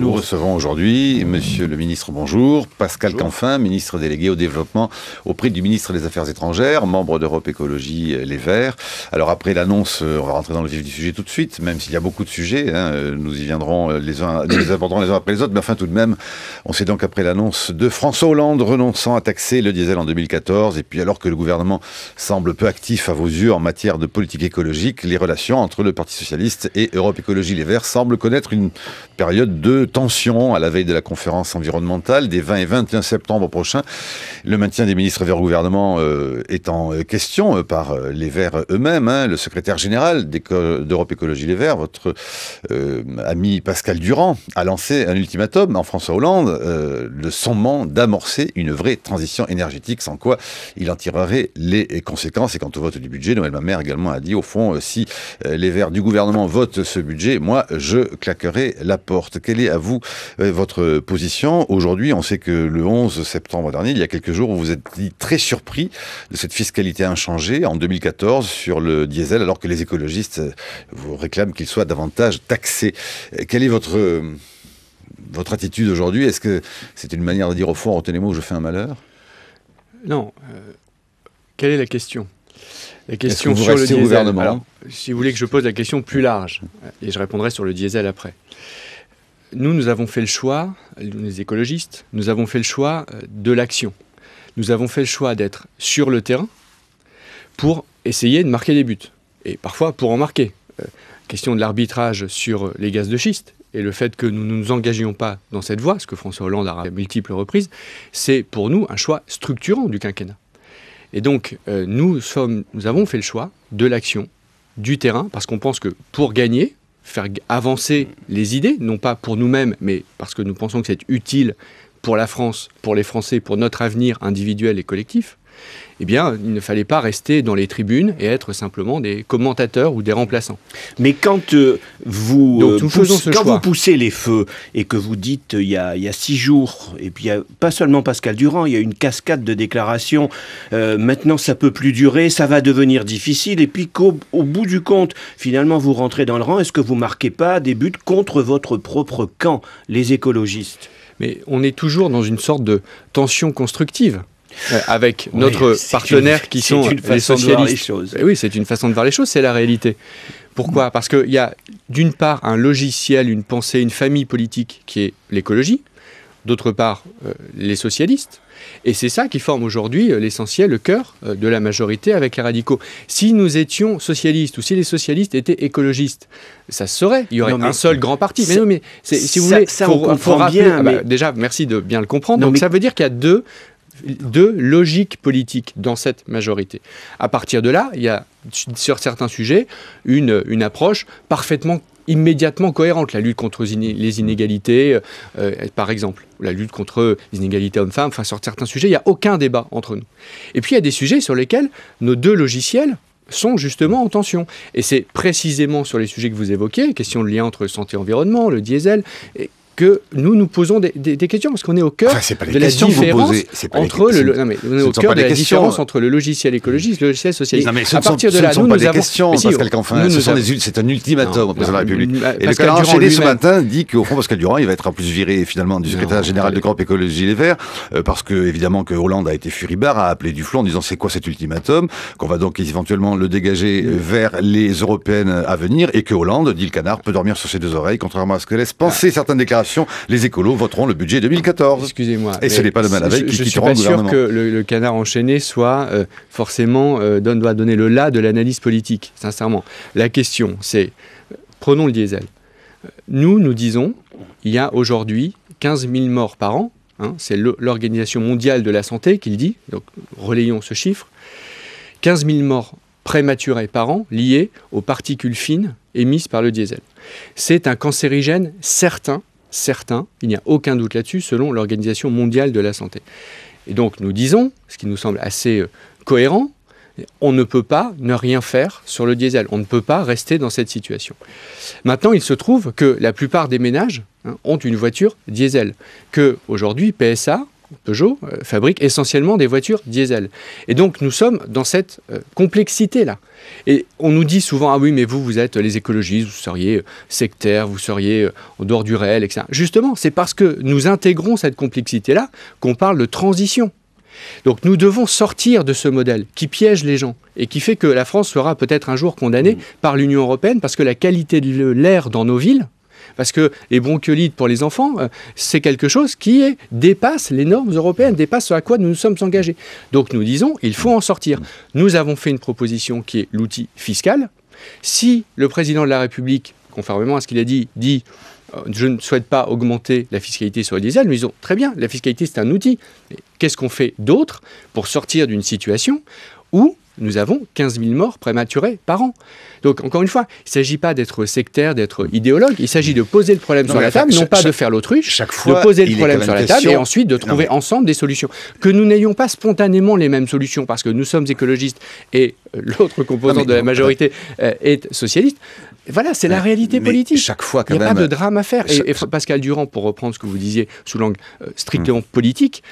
Nous recevons aujourd'hui, monsieur le ministre, bonjour, Pascal Canfin, ministre délégué au développement auprès du ministre des Affaires étrangères, membre d'Europe Écologie Les Verts. Alors après l'annonce, on va rentrer dans le vif du sujet tout de suite, même s'il y a beaucoup de sujets, nous y viendrons nous les aborderons les uns après les autres, mais enfin tout de même, on sait donc après l'annonce de François Hollande renonçant à taxer le diesel en 2014, et puis alors que le gouvernement semble peu actif à vos yeux en matière de politique écologique, les relations entre le Parti Socialiste et Europe Écologie Les Verts semblent connaître une période de tension à la veille de la conférence environnementale des 20 et 21 septembre prochains. Le maintien des ministres Verts au gouvernement est en question par les Verts eux-mêmes. Le secrétaire général d'Europe Écologie Les Verts, votre ami Pascal Durand, a lancé un ultimatum en François Hollande, le sommant d'amorcer une vraie transition énergétique, sans quoi il en tirerait les conséquences. Et quant au vote du budget, Noël Mamère également a dit, au fond, si les Verts du gouvernement votent ce budget, moi, je claquerai la porte. Quelle est, à vous, votre position? Aujourd'hui, on sait que le 11 septembre dernier, il y a quelques jours, vous vous êtes dit très surpris de cette fiscalité inchangée en 2014 sur le diesel, alors que les écologistes vous réclament qu'il soit davantage taxé. Quelle est votre attitude aujourd'hui? Est-ce que c'est une manière de dire, au fond, retenez-moi ou je fais un malheur? Non. Quelle est la question? La question vous sur le restez au diesel. gouvernement? Alors, si vous voulez que je pose la question plus large, et je répondrai sur le diesel après. Nous avons fait le choix, les écologistes, nous avons fait le choix de l'action. Nous avons fait le choix d'être sur le terrain pour essayer de marquer des buts. Et parfois pour en marquer. Question de l'arbitrage sur les gaz de schiste et le fait que nous ne nous engagions pas dans cette voie, ce que François Hollande a rappelé à multiples reprises, c'est pour nous un choix structurant du quinquennat. Et donc, nous avons fait le choix de l'action, du terrain, parce qu'on pense que pour gagner, faire avancer les idées, non pas pour nous-mêmes, mais parce que nous pensons que c'est utile pour la France, pour les Français, pour notre avenir individuel et collectif, eh bien, il ne fallait pas rester dans les tribunes et être simplement des commentateurs ou des remplaçants. Mais quand vous poussez les feux et que vous dites il y a 6 jours, et puis il n'y a pas seulement Pascal Durand, il y a une cascade de déclarations, maintenant ça ne peut plus durer, ça va devenir difficile, et puis qu'au bout du compte, finalement vous rentrez dans le rang, est-ce que vous ne marquez pas des buts contre votre propre camp, les écologistes? Mais on est toujours dans une sorte de tension constructive. Avec notre partenaire qui sont les socialistes. Oui, c'est une façon de voir les choses, c'est la réalité. Pourquoi? Parce qu'il y a d'une part un logiciel, une pensée, une famille politique qui est l'écologie, d'autre part les socialistes, et c'est ça qui forme aujourd'hui l'essentiel, le cœur de la majorité avec les radicaux. Si nous étions socialistes ou si les socialistes étaient écologistes, ça se saurait, il y aurait un seul grand parti. Mais non, mais si vous voulez, faut rappeler, bien, déjà, merci de bien le comprendre. Donc ça veut dire qu'il y a deux logiques politiques dans cette majorité. À partir de là, il y a sur certains sujets une approche parfaitement, immédiatement cohérente. La lutte contre les inégalités, par exemple, la lutte contre les inégalités hommes-femmes, enfin sur certains sujets, il n'y a aucun débat entre nous. Et puis il y a des sujets sur lesquels nos deux logiciels sont justement en tension. Et c'est précisément sur les sujets que vous évoquez, question de lien entre santé et environnement, le diesel, que nous posons des questions, parce qu'on est au cœur de la différence entre le logiciel écologiste et le logiciel socialiste. Non, mais ce ne sont pas des questions, Pascal Canfin, c'est un ultimatum au président de la République. Et le canard enchaîné ce matin dit qu'au fond, Pascal Durand, il va être en plus viré finalement du secrétaire général de Europe Écologie Les Verts, parce que évidemment que Hollande a été furibard, a appelé Duflot en disant c'est quoi cet ultimatum, qu'on va donc éventuellement le dégager vers les européennes à venir, et que Hollande, dit le canard, peut dormir sur ses deux oreilles, contrairement à ce que laissent penser certaines déclarations. Les écolos voteront le budget 2014. Excusez-moi. Et ce n'est pas demain la veille qui quitteront le gouvernement. Je ne suis pas sûr que le canard enchaîné soit forcément doit donner le là de l'analyse politique, sincèrement. La question, c'est, prenons le diesel. Nous disons, il y a aujourd'hui 15 000 morts par an, c'est l'Organisation mondiale de la santé qui le dit, donc relayons ce chiffre, 15 000 morts prématurés par an liés aux particules fines émises par le diesel. C'est un cancérigène certain, il n'y a aucun doute là-dessus, selon l'Organisation mondiale de la santé. Et donc nous disons, ce qui nous semble assez cohérent, on ne peut pas ne rien faire sur le diesel, on ne peut pas rester dans cette situation. Maintenant, il se trouve que la plupart des ménages ont une voiture diesel, que aujourd'hui PSA, Peugeot, fabrique essentiellement des voitures diesel. Et donc, nous sommes dans cette complexité-là. Et on nous dit souvent, ah oui, mais vous êtes les écologistes, vous seriez sectaires, vous seriez en dehors du réel, etc. Justement, c'est parce que nous intégrons cette complexité-là qu'on parle de transition. Donc nous devons sortir de ce modèle qui piège les gens et qui fait que la France sera peut-être un jour condamnée par l'Union européenne parce que la qualité de l'air dans nos villes, parce que les bronchiolites pour les enfants, c'est quelque chose qui dépasse les normes européennes, dépasse ce à quoi nous nous sommes engagés. Donc nous disons, il faut en sortir. Nous avons fait une proposition qui est l'outil fiscal. Si le président de la République, conformément à ce qu'il a dit je ne souhaite pas augmenter la fiscalité sur le diesel, nous disons très bien, la fiscalité c'est un outil. Mais qu'est-ce qu'on fait d'autre pour sortir d'une situation où nous avons 15 000 morts prématurés par an? Donc, encore une fois, il ne s'agit pas d'être sectaire, d'être idéologue, il s'agit de poser le problème sur la table, non pas de faire l'autruche, de poser le problème sur la table et ensuite de trouver ensemble des solutions. Que nous n'ayons pas spontanément les mêmes solutions, parce que nous sommes écologistes et l'autre composant de la majorité est socialiste. Voilà, c'est la réalité politique. Chaque fois, quand il n'y a pas de drame à faire. Et Pascal Durand, pour reprendre ce que vous disiez sous l'angle strictement politique,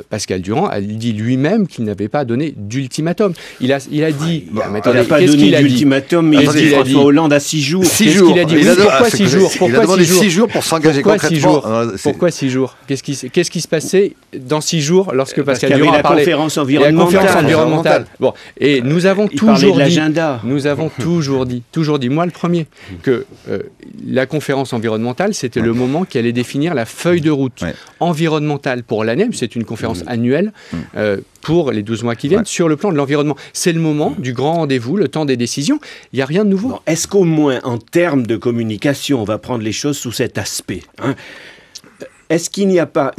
Pascal Durand a dit lui-même qu'il n'avait pas donné d'ultimatum. Il a dit... il n'a pas donné d'ultimatum, mais il a dit François Hollande à 6 jours. Qu'est-ce qu'il a dit? Pourquoi 6 jours? Il a demandé 6 jours pour s'engager concrètement. Pourquoi 6 jours? Qu'est-ce qui se passait dans 6 jours lorsque Pascal Durand a parlé? La conférence environnementale. Bon, et nous avons toujours dit, moi le premier, que la conférence environnementale, c'était le moment qui allait définir la feuille de route environnementale pour l'année, c'est une conférence annuelle pour les 12 mois qui viennent, sur le plan de l'environnement. C'est le moment du grand rendez-vous, le temps des décisions. Il n'y a rien de nouveau. Est-ce qu'au moins, en termes de communication, on va prendre les choses sous cet aspect, est-ce qu'il n'y a pas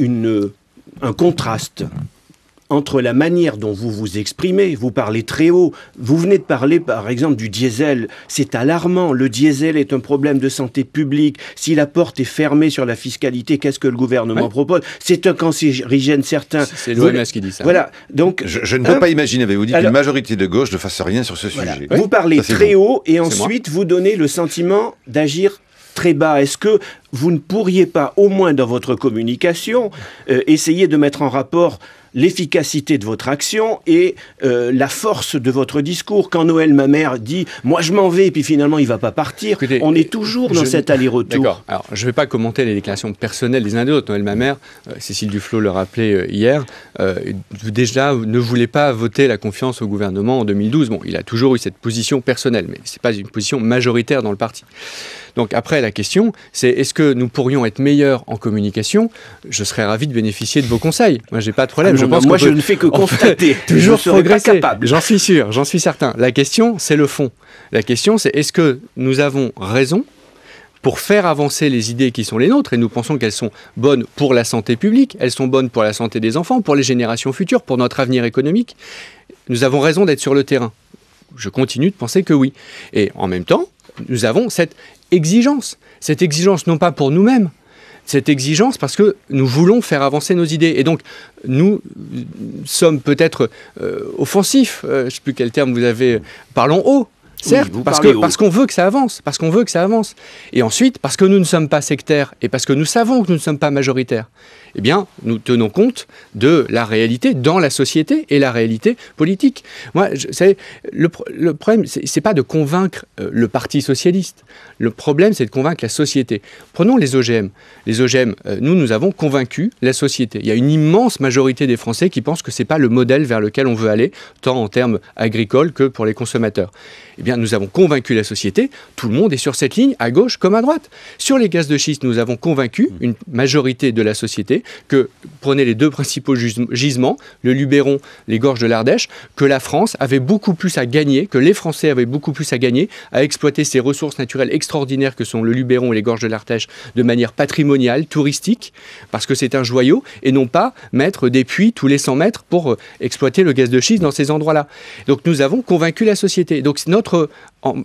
un contraste entre la manière dont vous vous exprimez, vous parlez très haut, vous venez de parler par exemple du diesel, c'est alarmant, le diesel est un problème de santé publique, si la porte est fermée sur la fiscalité, qu'est-ce que le gouvernement propose? C'est un cancérigène certain. C'est l'OMS qui dit ça. Voilà, donc... Je ne peux pas imaginer, avez-vous dit, qu'une majorité de gauche ne fasse rien sur ce sujet. Vous parlez très haut et ensuite vous donnez le sentiment d'agir très bas. Est-ce que vous ne pourriez pas, au moins dans votre communication, essayer de mettre en rapport l'efficacité de votre action et la force de votre discours? Quand Noël Mamère dit « moi je m'en vais » et puis finalement il ne va pas partir, on est toujours dans cet aller-retour. D'accord. Alors je ne vais pas commenter les déclarations personnelles des uns et des autres. Noël Mamère, Cécile Duflot le rappelait hier, déjà ne voulait pas voter la confiance au gouvernement en 2012. Bon, il a toujours eu cette position personnelle, mais ce n'est pas une position majoritaire dans le parti. Donc après, la question, c'est est-ce que nous pourrions être meilleurs en communication? Je serais ravi de bénéficier de vos conseils. Moi, j'ai pas de problème. Je ne fais que constater. Toujours progresser. J'en suis sûr, j'en suis certain. La question, c'est le fond. La question, c'est est-ce que nous avons raison pour faire avancer les idées qui sont les nôtres, et nous pensons qu'elles sont bonnes pour la santé publique, elles sont bonnes pour la santé des enfants, pour les générations futures, pour notre avenir économique. Nous avons raison d'être sur le terrain. Je continue de penser que oui. Et en même temps, nous avons cette exigence non pas pour nous-mêmes, cette exigence parce que nous voulons faire avancer nos idées. Et donc, nous sommes peut-être offensifs, je ne sais plus quel terme vous avez, parlons haut. Certes, parce qu'on veut que ça avance, Et ensuite, parce que nous ne sommes pas sectaires et parce que nous savons que nous ne sommes pas majoritaires, eh bien, nous tenons compte de la réalité dans la société et la réalité politique. Moi, le problème, c'est pas de convaincre le Parti socialiste. Le problème, c'est de convaincre la société. Prenons les OGM. Les OGM, nous avons convaincu la société. Il y a une immense majorité des Français qui pensent que c'est pas le modèle vers lequel on veut aller, tant en termes agricoles que pour les consommateurs. Eh bien, nous avons convaincu la société, tout le monde est sur cette ligne, à gauche comme à droite. Sur les gaz de schiste, nous avons convaincu une majorité de la société que, prenez les deux principaux gisements, le Luberon, les gorges de l'Ardèche, que la France avait beaucoup plus à gagner, que les Français avaient beaucoup plus à gagner à exploiter ces ressources naturelles extraordinaires que sont le Luberon et les gorges de l'Ardèche de manière patrimoniale, touristique, parce que c'est un joyau, et non pas mettre des puits tous les 100 mètres pour exploiter le gaz de schiste dans ces endroits-là. Donc nous avons convaincu la société. Donc notre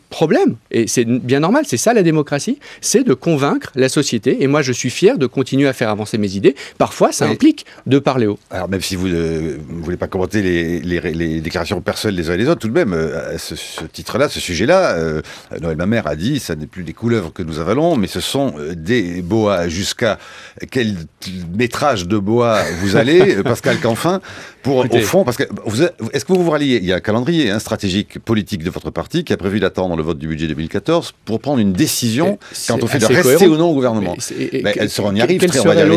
problème, et c'est bien normal, c'est ça la démocratie, c'est de convaincre la société, et moi je suis fier de continuer à faire avancer mes idées. Parfois ça implique de parler haut. Alors même si vous ne voulez pas commenter les déclarations personnelles des uns et des autres, tout de même, ce titre-là, ce sujet-là, Noël Mamère a dit, ça n'est plus des couleuvres que nous avalons, mais ce sont des boas. Jusqu'à quel métrage de bois vous allez, Pascal Canfin, pour, au fond, parce que est-ce que vous vous ralliez? Il y a un calendrier stratégique politique de votre parti qui a prévu d'attendre le vote du budget 2014 pour prendre une décision quant au fait de rester ou non au gouvernement. On y arrive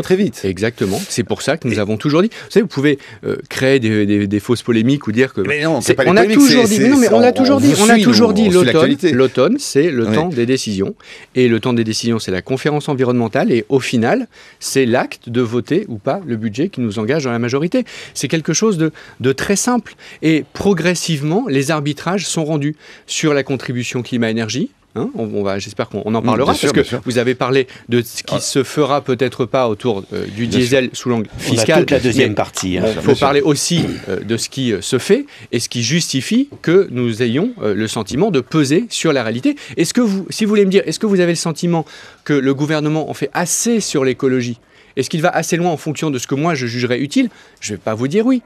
très vite. Exactement. C'est pour ça que nous avons toujours dit. Vous savez, vous pouvez créer des fausses polémiques ou dire que. Mais non, c'est pas on a toujours dit. Mais non, mais on l'a toujours dit. On a toujours dit l'automne. L'automne, c'est le temps des décisions. Et le temps des décisions, c'est la conférence environnementale. Et au final, c'est l'acte de voter ou pas le budget qui nous engage dans la majorité. C'est quelque chose de très simple. Et progressivement, les arbitrages sont rendus sur la contribution climat-énergie. J'espère qu'on en parlera, parce que vous avez parlé de ce qui se fera peut-être pas autour du diesel sous l'angle fiscal. On a toute la deuxième partie. Il faut parler aussi de ce qui se fait et ce qui justifie que nous ayons le sentiment de peser sur la réalité. Si vous voulez me dire, est-ce que vous avez le sentiment que le gouvernement en fait assez sur l'écologie? Est-ce qu'il va assez loin en fonction de ce que moi je jugerais utile? Je ne vais pas vous dire oui.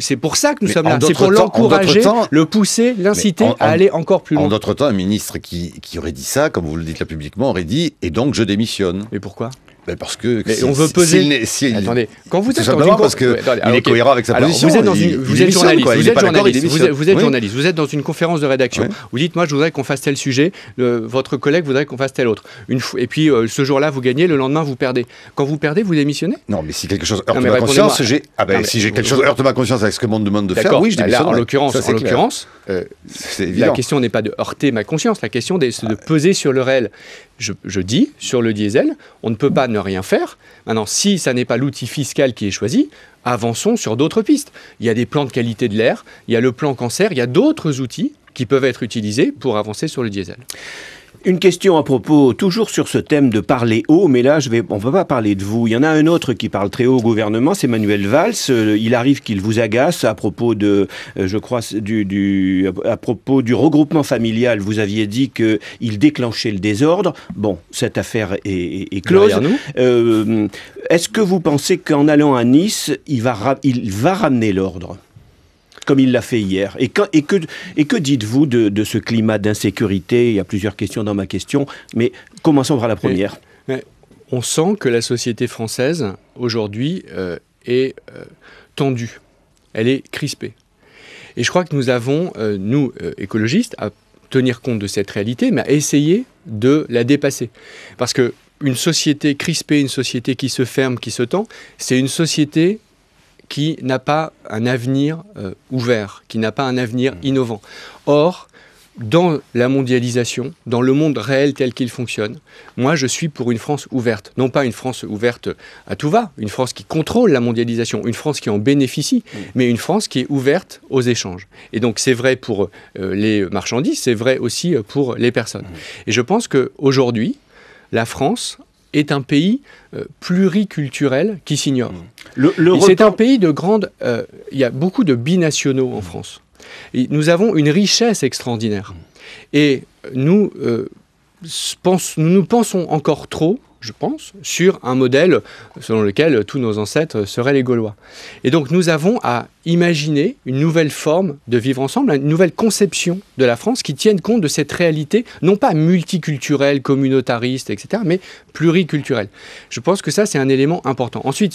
C'est pour ça que nous sommes là, c'est pour l'encourager, le pousser, l'inciter à aller encore plus loin. En d'autres temps, un ministre qui aurait dit ça, comme vous le dites là publiquement, aurait dit « et donc je démissionne ». Mais pourquoi ? Parce que on veut peser. Attendez, quand vous êtes parce qu'il est cohérent avec sa position. Vous êtes journaliste, vous êtes dans une conférence de rédaction. Vous dites, moi je voudrais qu'on fasse tel sujet, votre collègue voudrait qu'on fasse tel autre. Et puis ce jour-là vous gagnez, le lendemain vous perdez. Quand vous perdez, vous démissionnez? Non, mais si quelque chose heurte ma conscience, si j'ai quelque chose heurte ma conscience avec ce que m'on me demande de faire, oui, je démissionne. En l'occurrence, la question n'est pas de heurter ma conscience, la question c'est de peser sur le réel. Je dis, sur le diesel, on ne peut pas ne rien faire. Maintenant, si ça n'est pas l'outil fiscal qui est choisi, avançons sur d'autres pistes. Il y a des plans de qualité de l'air, il y a le plan cancer, il y a d'autres outils qui peuvent être utilisés pour avancer sur le diesel. Une question à propos, toujours sur ce thème de parler haut, mais là, on ne va pas parler de vous. Il y en a un autre qui parle très haut au gouvernement, c'est Manuel Valls. Il arrive qu'il vous agace à propos je crois, à propos du regroupement familial. Vous aviez dit qu'il déclenchait le désordre. Bon, cette affaire est close. Est-ce que vous pensez qu'en allant à Nice, il va ramener l'ordre ? Comme il l'a fait hier. Et que dites-vous de ce climat d'insécurité? Il y a plusieurs questions dans ma question, mais commençons par la première. On sent que la société française, aujourd'hui, est tendue. Elle est crispée. Et je crois que nous avons, nous, écologistes, à tenir compte de cette réalité, mais à essayer de la dépasser. Parce qu'une société crispée, une société qui se ferme, qui se tend, c'est une société qui n'a pas un avenir ouvert, qui n'a pas un avenir innovant. Or, dans la mondialisation, dans le monde réel tel qu'il fonctionne, moi je suis pour une France ouverte. Non pas une France ouverte à tout va, une France qui contrôle la mondialisation, une France qui en bénéficie, mais une France qui est ouverte aux échanges. Et donc c'est vrai pour les marchandises, c'est vrai aussi pour les personnes. Et je pense qu'aujourd'hui, la France est un pays pluriculturel qui s'ignore. C'est un pays de grande... il y a beaucoup de binationaux en France. Et nous avons une richesse extraordinaire. Et nous pensons encore trop, je pense, sur un modèle selon lequel tous nos ancêtres seraient les Gaulois. Et donc nous avons à imaginer une nouvelle forme de vivre ensemble, une nouvelle conception de la France qui tienne compte de cette réalité, non pas multiculturelle, communautariste, etc., mais pluriculturelle. Je pense que ça, c'est un élément important. Ensuite,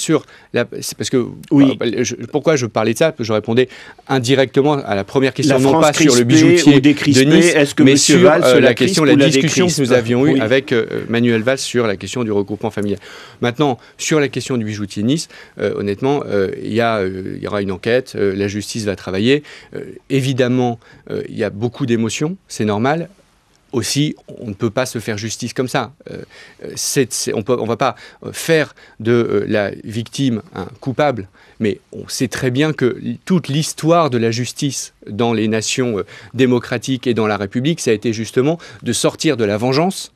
pourquoi je parlais de ça? Parce que je répondais indirectement à la première question, non pas sur le bijoutier de Nice, mais sur la discussion que nous avions eue avec Manuel Valls sur la question du regroupement familial. Maintenant, sur la question du bijoutier de Nice, honnêtement, il y aura une enquête. La justice va travailler. Évidemment, il y a beaucoup d'émotions, c'est normal. Aussi, on ne peut pas se faire justice comme ça. On ne va pas faire de la victime un coupable, mais on sait très bien que toute l'histoire de la justice dans les nations démocratiques et dans la République, ça a été justement de sortir de la vengeance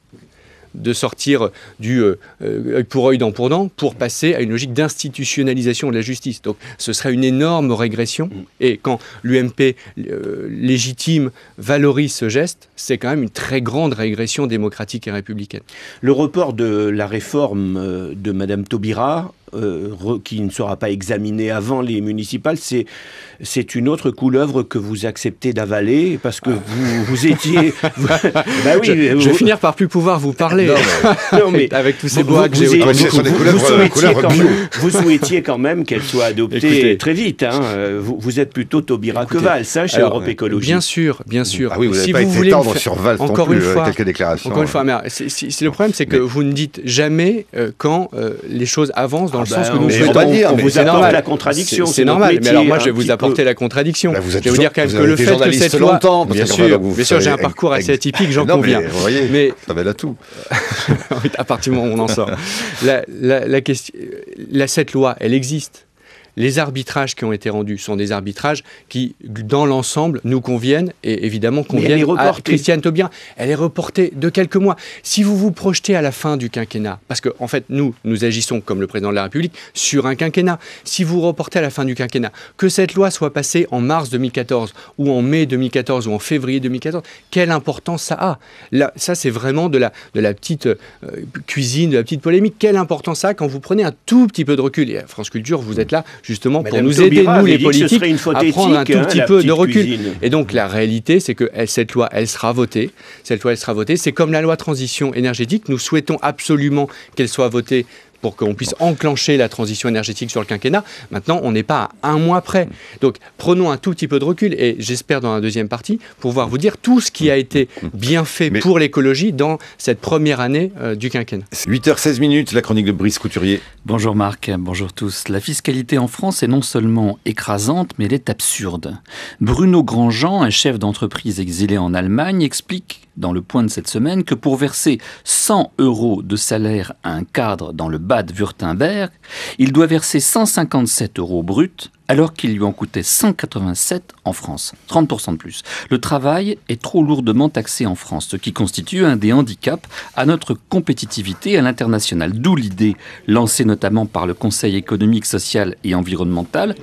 de sortir du œil pour œil, dent pour dent, pour passer à une logique d'institutionnalisation de la justice. Donc ce serait une énorme régression. Et quand l'UMP légitime, valorise ce geste, c'est quand même une très grande régression démocratique et républicaine. Le report de la réforme de Mme Taubira, qui ne sera pas examiné avant les municipales, c'est une autre couleuvre que vous acceptez d'avaler parce que vous étiez... bah oui, je vais finir par plus pouvoir vous parler. Non, mais avec tous ces bois que j'ai vous souhaitiez quand même qu'elle soit adoptée très vite. Hein. Vous êtes plutôt Taubira que Valls chez Europe Écologie. Bien sûr, bien sûr. Ah oui, vous n'avez pas été tendre sur Valls non plus, quelques déclarations. Encore une fois, mais le problème, c'est que vous ne dites jamais quand les choses avancent dans le sens que nous souhaitons. On vous apporte la contradiction. C'est normal, mais alors moi je vais vous apporter la contradiction. Je vais vous dire quand même que le fait que cette loi... Bien sûr, j'ai un parcours assez atypique, j'en conviens. Vous voyez, ça va là tout. À partir du moment où on en sort. Cette loi, elle existe. Les arbitrages qui ont été rendus sont des arbitrages qui, dans l'ensemble, nous conviennent et évidemment conviennent à Christiane Taubira. Elle est reportée de quelques mois. Si vous vous projetez à la fin du quinquennat, parce qu'en fait, nous agissons comme le président de la République sur un quinquennat. Si vous reportez à la fin du quinquennat, que cette loi soit passée en mars 2014 ou en mai 2014 ou en février 2014, quelle importance ça a? Là, ça, c'est vraiment de la petite cuisine, de la petite polémique. Quelle importance ça a quand vous prenez un tout petit peu de recul? Et à France Culture, vous êtes là justement pour nous aider, nous les politiques, à prendre un tout petit peu de recul. Cuisine. Et donc la réalité, c'est que cette loi, elle sera votée. Cette loi, elle sera votée. C'est comme la loi transition énergétique. Nous souhaitons absolument qu'elle soit votée pour qu'on puisse enclencher la transition énergétique sur le quinquennat. Maintenant, on n'est pas à un mois près. Donc, prenons un tout petit peu de recul et j'espère dans la deuxième partie pouvoir vous dire tout ce qui a été bien fait pour l'écologie dans cette première année du quinquennat. 8h16, la chronique de Brice Couturier. Bonjour Marc, bonjour tous. La fiscalité en France est non seulement écrasante, mais elle est absurde. Bruno Grandjean, un chef d'entreprise exilé en Allemagne, explique dans Le Point de cette semaine que pour verser 100 € de salaire à un cadre dans le Bade-Württemberg, il doit verser 157 € bruts, alors qu'il lui en coûtait 187 en France, 30% de plus. Le travail est trop lourdement taxé en France, ce qui constitue un des handicaps à notre compétitivité à l'international. D'où l'idée, lancée notamment par le Conseil économique, social et environnemental,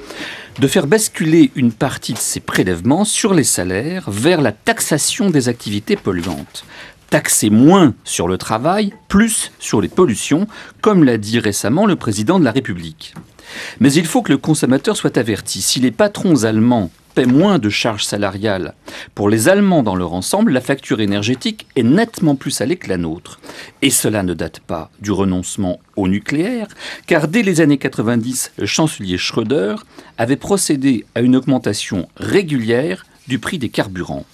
de faire basculer une partie de ces prélèvements sur les salaires vers la taxation des activités polluantes. Taxer moins sur le travail, plus sur les pollutions, comme l'a dit récemment le président de la République. Mais il faut que le consommateur soit averti. Si les patrons allemands paient moins de charges salariales, pour les Allemands dans leur ensemble, la facture énergétique est nettement plus salée que la nôtre. Et cela ne date pas du renoncement au nucléaire, car dès les années 90, le chancelier Schröder avait procédé à une augmentation régulière du prix des carburants.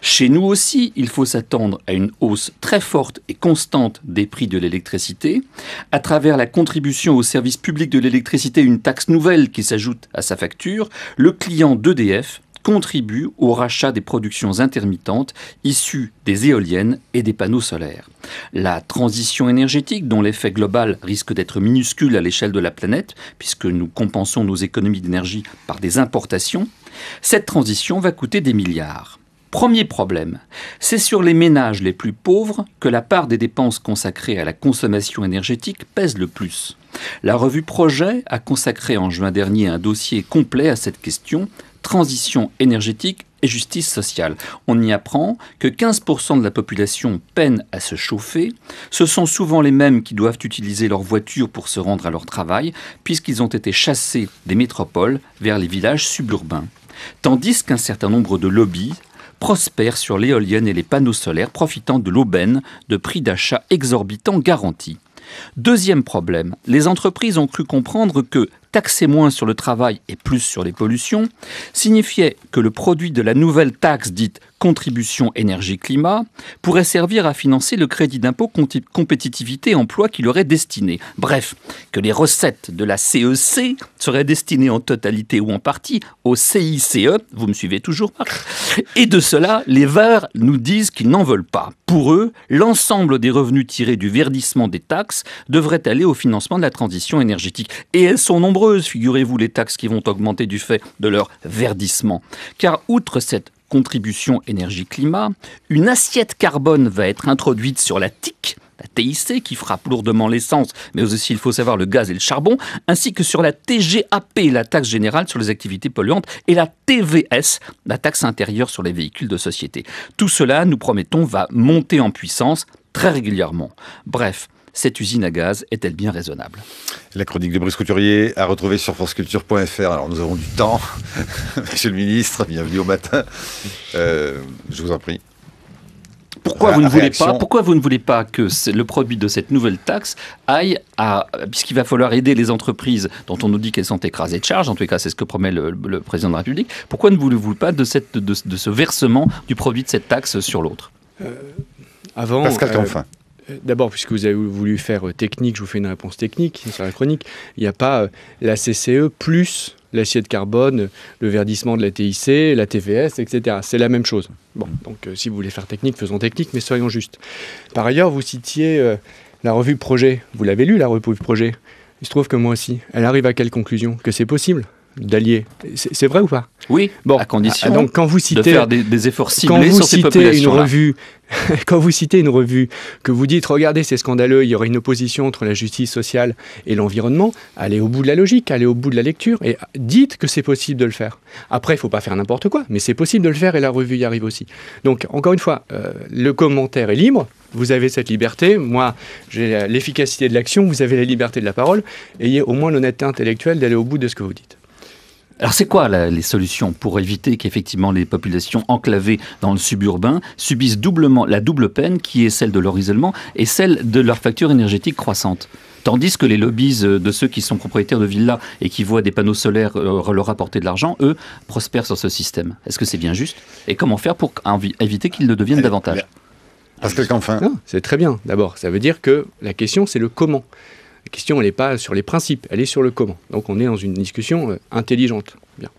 Chez nous aussi, il faut s'attendre à une hausse très forte et constante des prix de l'électricité, à travers la contribution au service public de l'électricité, une taxe nouvelle qui s'ajoute à sa facture. Le client d'EDF contribue au rachat des productions intermittentes issues des éoliennes et des panneaux solaires. La transition énergétique, dont l'effet global risque d'être minuscule à l'échelle de la planète, puisque nous compensons nos économies d'énergie par des importations, cette transition va coûter des milliards. Premier problème, c'est sur les ménages les plus pauvres que la part des dépenses consacrées à la consommation énergétique pèse le plus. La revue Projet a consacré en juin dernier un dossier complet à cette question, transition énergétique et justice sociale. On y apprend que 15% de la population peine à se chauffer. Ce sont souvent les mêmes qui doivent utiliser leur voiture pour se rendre à leur travail, puisqu'ils ont été chassés des métropoles vers les villages suburbains. Tandis qu'un certain nombre de lobbies prospèrent sur l'éolienne et les panneaux solaires, profitant de l'aubaine de prix d'achat exorbitants garantis. Deuxième problème, les entreprises ont cru comprendre que taxer moins sur le travail et plus sur les pollutions signifiait que le produit de la nouvelle taxe dite contribution énergie-climat pourrait servir à financer le crédit d'impôt compétitivité emploi qui leur est destiné. Bref, que les recettes de la CEC seraient destinées en totalité ou en partie au CICE, vous me suivez toujours Marc ? Et de cela, les Verts nous disent qu'ils n'en veulent pas. Pour eux, l'ensemble des revenus tirés du verdissement des taxes devraient aller au financement de la transition énergétique. Et elles sont nombreuses, figurez-vous, les taxes qui vont augmenter du fait de leur verdissement. Car outre cette contribution énergie-climat, une assiette carbone va être introduite sur la TIC, la TIC, qui frappe lourdement l'essence, mais aussi, il faut savoir, le gaz et le charbon, ainsi que sur la TGAP, la taxe générale sur les activités polluantes, et la TVS, la taxe intérieure sur les véhicules de société. Tout cela, nous promettons, va monter en puissance très régulièrement. Bref, cette usine à gaz est-elle bien raisonnable ? La chronique de Brice Couturier à retrouver sur franceculture.fr. Alors nous avons du temps. Monsieur le ministre, bienvenue au matin. Je vous en prie. Pourquoi vous ne voulez pas que le produit de cette nouvelle taxe aille puisqu'il va falloir aider les entreprises dont on nous dit qu'elles sont écrasées de charges, en tout cas c'est ce que promet le président de la République, pourquoi ne voulez-vous pas de ce versement du produit de cette taxe sur l'autre ? Pascal Canfin. D'abord, puisque vous avez voulu faire technique, je vous fais une réponse technique sur la chronique. Il n'y a pas la CCE plus l'assiette carbone, le verdissement de la TIC, la TVS, etc. C'est la même chose. Bon, donc si vous voulez faire technique, faisons technique, mais soyons justes. Par ailleurs, vous citiez la revue Projet. Vous l'avez lu, la revue Projet ? Il se trouve que moi aussi. Elle arrive à quelle conclusion ? Que c'est possible d'allier. C'est vrai ou pas ? Oui, à condition donc quand vous citez, de faire des efforts ciblés sur ces populations-là. Quand vous citez une revue, que vous dites, regardez, c'est scandaleux, il y aurait une opposition entre la justice sociale et l'environnement, allez au bout de la logique, allez au bout de la lecture, et dites que c'est possible de le faire. Après, il ne faut pas faire n'importe quoi, mais c'est possible de le faire, et la revue y arrive aussi. Donc, encore une fois, le commentaire est libre, vous avez cette liberté, moi, j'ai l'efficacité de l'action, vous avez la liberté de la parole, ayez au moins l'honnêteté intellectuelle d'aller au bout de ce que vous dites. Alors c'est quoi les solutions pour éviter qu'effectivement les populations enclavées dans le suburbain subissent la double peine qui est celle de leur isolement et celle de leur facture énergétique croissante ? Tandis que les lobbies de ceux qui sont propriétaires de villas et qui voient des panneaux solaires leur rapporter de l'argent, eux, prospèrent sur ce système. Est-ce que c'est bien juste ? Et comment faire pour éviter qu'ils ne deviennent davantage ? Pascal Canfin. Non, c'est très bien. D'abord, ça veut dire que la question, c'est le comment. La question, elle n'est pas sur les principes, elle est sur le comment. Donc on est dans une discussion intelligente. Bien.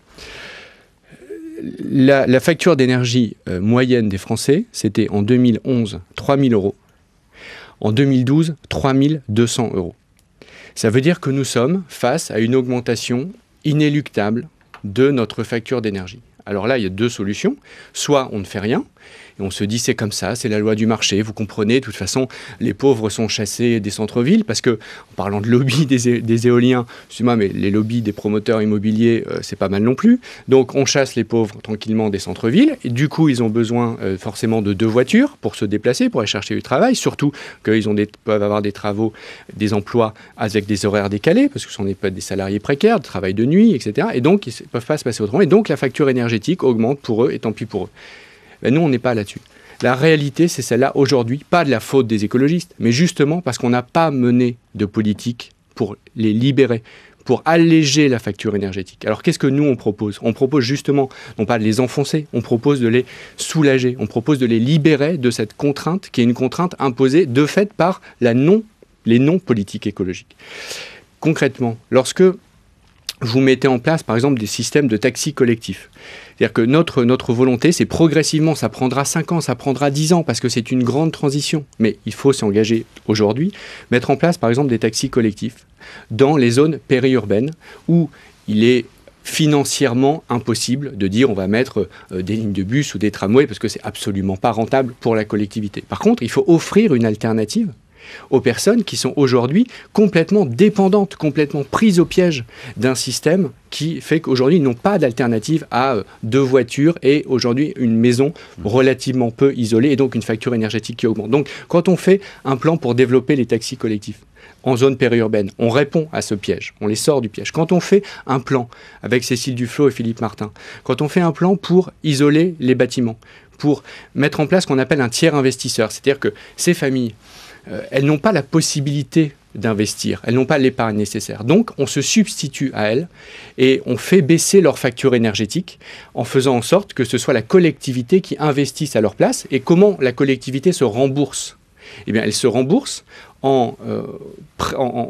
La facture d'énergie moyenne des Français, c'était en 2011 3 000 €. En 2012, 3 200 €. Ça veut dire que nous sommes face à une augmentation inéluctable de notre facture d'énergie. Alors là, il y a deux solutions. Soit on ne fait rien, et on se dit c'est comme ça, c'est la loi du marché, vous comprenez, de toute façon, les pauvres sont chassés des centres-villes, parce que, en parlant de lobby des éoliens, excusez-moi, mais les lobbies des promoteurs immobiliers, c'est pas mal non plus. Donc on chasse les pauvres tranquillement des centres-villes, et du coup, ils ont besoin forcément de 2 voitures pour se déplacer, pour aller chercher du travail, surtout qu'ils peuvent avoir des travaux, des emplois avec des horaires décalés, parce que ce sont des salariés précaires, de travail de nuit, etc. Et donc, ils ne peuvent pas se passer autrement. Et donc, la facture énergétique augmente pour eux, et tant pis pour eux. Ben nous, on n'est pas là-dessus. La réalité, c'est celle-là aujourd'hui, pas de la faute des écologistes, mais justement parce qu'on n'a pas mené de politique pour les libérer, pour alléger la facture énergétique. Alors qu'est-ce que nous, on propose ? On propose justement, non pas de les enfoncer, on propose de les soulager, on propose de les libérer de cette contrainte qui est une contrainte imposée de fait par les non-politiques écologiques. Concrètement, lorsque vous mettez en place, par exemple, des systèmes de taxis collectifs. C'est-à-dire que notre volonté, c'est progressivement, ça prendra 5 ans, ça prendra 10 ans, parce que c'est une grande transition. Mais il faut s'engager aujourd'hui, mettre en place, par exemple, des taxis collectifs dans les zones périurbaines où il est financièrement impossible de dire on va mettre des lignes de bus ou des tramways, parce que c'est absolument pas rentable pour la collectivité. Par contre, il faut offrir une alternative aux personnes qui sont aujourd'hui complètement dépendantes, complètement prises au piège d'un système qui fait qu'aujourd'hui, ils n'ont pas d'alternative à 2 voitures et aujourd'hui une maison relativement peu isolée et donc une facture énergétique qui augmente. Donc, quand on fait un plan pour développer les taxis collectifs en zone périurbaine, on répond à ce piège, on les sort du piège. Quand on fait un plan avec Cécile Duflot et Philippe Martin, quand on fait un plan pour isoler les bâtiments, pour mettre en place ce qu'on appelle un tiers investisseur, c'est-à-dire que ces familles, elles n'ont pas la possibilité d'investir, elles n'ont pas l'épargne nécessaire. Donc, on se substitue à elles et on fait baisser leur facture énergétique en faisant en sorte que ce soit la collectivité qui investisse à leur place. Et comment la collectivité se rembourse ? Eh bien, elle se rembourse en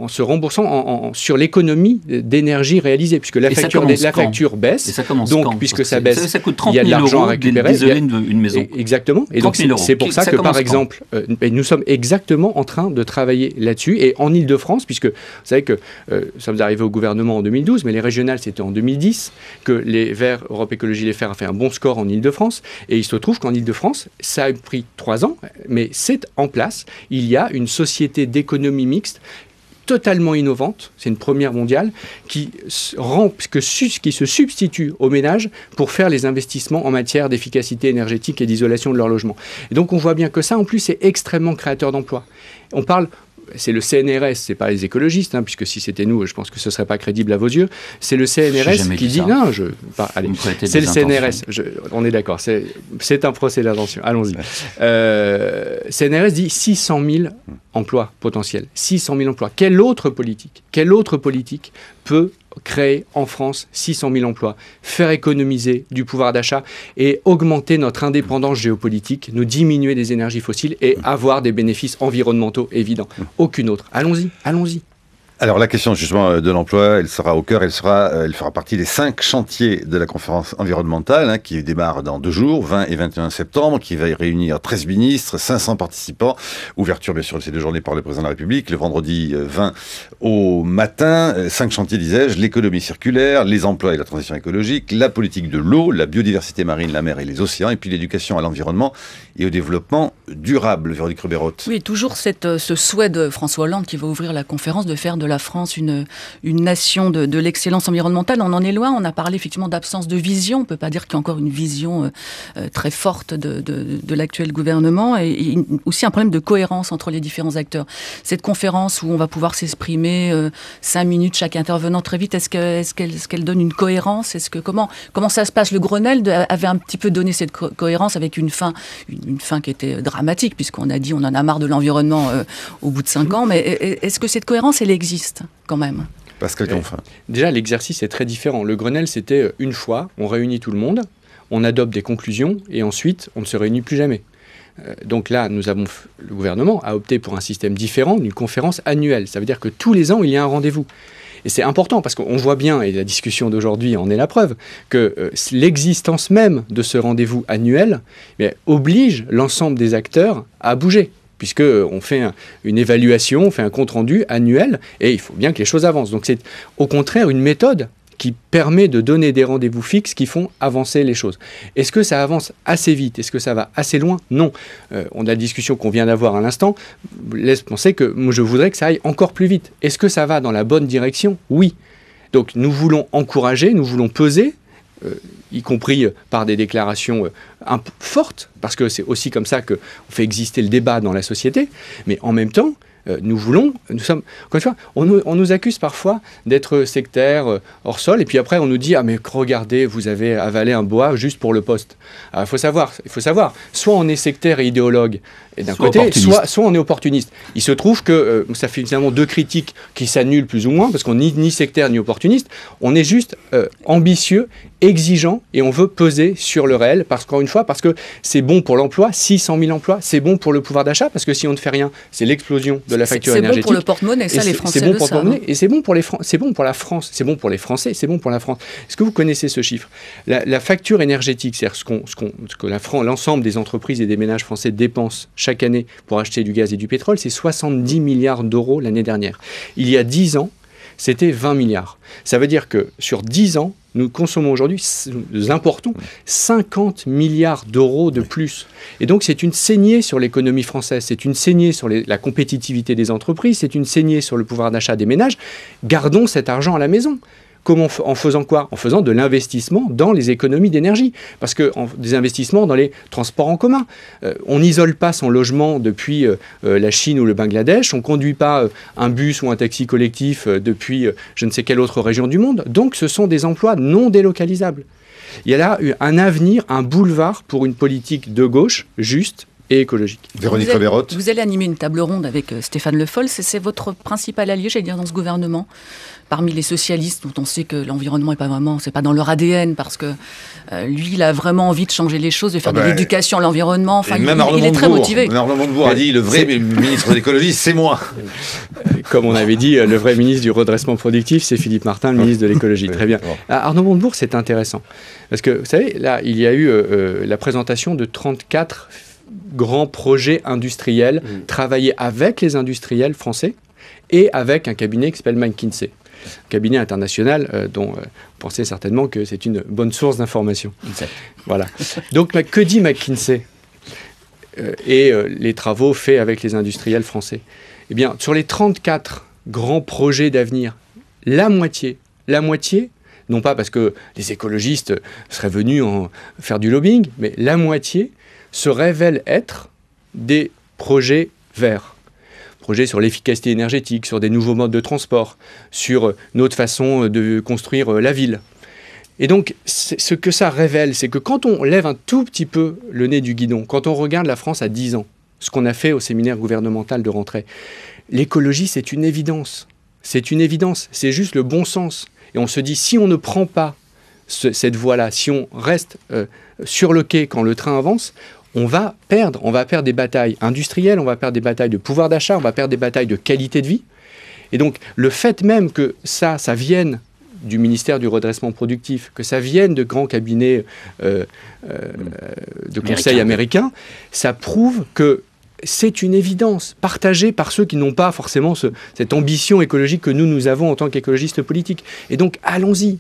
se remboursant sur l'économie d'énergie réalisée, puisque la facture baisse. Et ça commence donc, quand, puisque ça baisse, ça coûte 30 il y a de l'argent à récupérer. D'isoler une maison. Exactement. Et donc, c'est pour ça que, par exemple, nous sommes exactement en train de travailler là-dessus. Et en Ile-de-France, puisque vous savez que nous sommes arrivés au gouvernement en 2012, mais les régionales, c'était en 2010, que les Verts, Europe Écologie Les Verts, a fait un bon score en Ile-de-France. Et il se trouve qu'en Ile-de-France, ça a pris 3 ans, mais c'est en place. Il y a une société d'économie mixte totalement innovante, c'est une première mondiale, qui se substitue aux ménages pour faire les investissements en matière d'efficacité énergétique et d'isolation de leur logement. Et donc on voit bien que ça, en plus, c'est extrêmement créateur d'emplois. On parle... C'est le CNRS, c'est pas les écologistes, puisque si c'était nous, je pense que ce serait pas crédible à vos yeux. C'est le CNRS qui dit non, allez, c'est le CNRS. On est d'accord, c'est un procès d'intention. Allons-y. CNRS dit 600 000 emplois potentiels. 600 000 emplois. Quelle autre politique peut créer en France 600 000 emplois, faire économiser du pouvoir d'achat et augmenter notre indépendance géopolitique, nous diminuer des énergies fossiles et avoir des bénéfices environnementaux évidents? Aucune autre. Allons-y. Alors la question justement de l'emploi, elle sera au cœur, elle fera partie des 5 chantiers de la conférence environnementale qui démarre dans 2 jours, 20 et 21 septembre, qui va y réunir 13 ministres, 500 participants. Ouverture bien sûr de ces 2 journées par le président de la République, le vendredi 20 au matin. 5 chantiers, disais-je: l'économie circulaire, les emplois et la transition écologique, la politique de l'eau, la biodiversité marine, la mer et les océans, et puis l'éducation à l'environnement et au développement durable. Véronique Ruberot. Oui, toujours ce souhait de François Hollande qui va ouvrir la conférence de faire de la France une nation de l'excellence environnementale. On en est loin. On a parlé effectivement d'absence de vision. On ne peut pas dire qu'il y a encore une vision très forte de l'actuel gouvernement, et aussi un problème de cohérence entre les différents acteurs. Cette conférence où on va pouvoir s'exprimer 5 minutes chaque intervenant très vite, est-ce qu'elle donne une cohérence? Comment ça se passe? Le Grenelle avait un petit peu donné cette cohérence avec une fin qui était dramatique, puisqu'on a dit on en a marre de l'environnement au bout de 5 ans. Mais est-ce que cette cohérence, elle existe quand même? Pascal Canfin. Déjà, l'exercice est très différent. Le Grenelle, c'était une fois, on réunit tout le monde, on adopte des conclusions et ensuite, on ne se réunit plus jamais. Donc là, le gouvernement a opté pour un système différent, d'une conférence annuelle. Ça veut dire que tous les ans, il y a un rendez-vous. Et c'est important parce qu'on voit bien, et la discussion d'aujourd'hui en est la preuve, que l'existence même de ce rendez-vous annuel oblige l'ensemble des acteurs à bouger, puisqu'on fait une évaluation, on fait un compte-rendu annuel, et il faut bien que les choses avancent. Donc c'est au contraire une méthode qui permet de donner des rendez-vous fixes qui font avancer les choses. Est-ce que ça avance assez vite? Est-ce que ça va assez loin? Non. On a la discussion qu'on vient d'avoir à l'instant laisse penser que moi, je voudrais que ça aille encore plus vite. Est-ce que ça va dans la bonne direction? Oui. Donc nous voulons encourager, nous voulons peser, y compris par des déclarations fortes, parce que c'est aussi comme ça qu'on fait exister le débat dans la société, mais en même temps, nous sommes, encore une fois, on nous accuse parfois d'être sectaires, hors sol, et puis après on nous dit « Ah mais regardez, vous avez avalé un bois juste pour le poste ». Il faut savoir, soit on est sectaire et idéologue, et d'un côté, soit on est opportuniste. Il se trouve que ça fait finalement 2 critiques qui s'annulent plus ou moins, parce qu'on n'est ni sectaire ni opportuniste, on est juste ambitieux, exigeant, et on veut peser sur le réel, encore une fois, parce que c'est bon pour l'emploi, 600 000 emplois, c'est bon pour le pouvoir d'achat, parce que si on ne fait rien, c'est l'explosion de la facture énergétique. C'est bon pour le porte-monnaie, ça les Français le savent. Et c'est bon pour la France, c'est bon pour la France. Est-ce que vous connaissez ce chiffre? La facture énergétique, c'est-à-dire ce que l'ensemble des entreprises et des ménages français dépensent chaque année pour acheter du gaz et du pétrole, c'est 70 milliards d'euros l'année dernière. Il y a 10 ans, c'était 20 milliards. Ça veut dire que sur 10 ans, nous consommons aujourd'hui, nous importons 50 milliards d'euros de plus. Et donc c'est une saignée sur l'économie française, c'est une saignée sur la compétitivité des entreprises, c'est une saignée sur le pouvoir d'achat des ménages. Gardons cet argent à la maison. En faisant quoi? En faisant de l'investissement dans les économies d'énergie. Parce que des investissements dans les transports en commun. On n'isole pas son logement depuis la Chine ou le Bangladesh. On ne conduit pas un bus ou un taxi collectif depuis je ne sais quelle autre région du monde. Donc ce sont des emplois non délocalisables. Il y a là un avenir, un boulevard pour une politique de gauche juste, et écologique. Véronique Reberotte. Vous allez animer une table ronde avec Stéphane Le Foll. C'est votre principal allié, j'allais dire, dans ce gouvernement. Parmi les socialistes, dont on sait que l'environnement c'est pas dans leur ADN, parce que lui, il a vraiment envie de changer les choses, de faire de l'éducation à l'environnement. Enfin, il est très motivé. Arnaud Montebourg a dit, le vrai ministre de l'écologie, c'est moi. Comme on avait dit, le vrai ministre du redressement productif, c'est Philippe Martin, le ministre de l'écologie. Très bien. Arnaud Montebourg, c'est intéressant. Parce que, vous savez, là, il y a eu la présentation de 34 grands projets industriels, travaillés avec les industriels français et avec un cabinet qui s'appelle McKinsey. Cabinet international dont vous pensez certainement que c'est une bonne source d'information. Voilà. Donc, que dit McKinsey et les travaux faits avec les industriels français? Eh bien, sur les 34 grands projets d'avenir, la moitié, non pas parce que les écologistes seraient venus faire du lobbying, mais la moitié se révèle être des projets verts. Projets sur l'efficacité énergétique, sur des nouveaux modes de transport, sur notre façon de construire la ville. Et donc, ce que ça révèle, c'est que quand on lève un tout petit peu le nez du guidon, quand on regarde la France à 10 ans, ce qu'on a fait au séminaire gouvernemental de rentrée, l'écologie, c'est une évidence. C'est une évidence, c'est juste le bon sens. Et on se dit, si on ne prend pas cette voie-là, si on reste sur le quai quand le train avance, on va perdre des batailles industrielles, on va perdre des batailles de pouvoir d'achat, on va perdre des batailles de qualité de vie. Et donc, le fait même que ça vienne du ministère du redressement productif, que ça vienne de grands cabinets de conseil américains, ça prouve que c'est une évidence partagée par ceux qui n'ont pas forcément cette ambition écologique que nous avons en tant qu'écologistes politiques. Et donc, allons-y.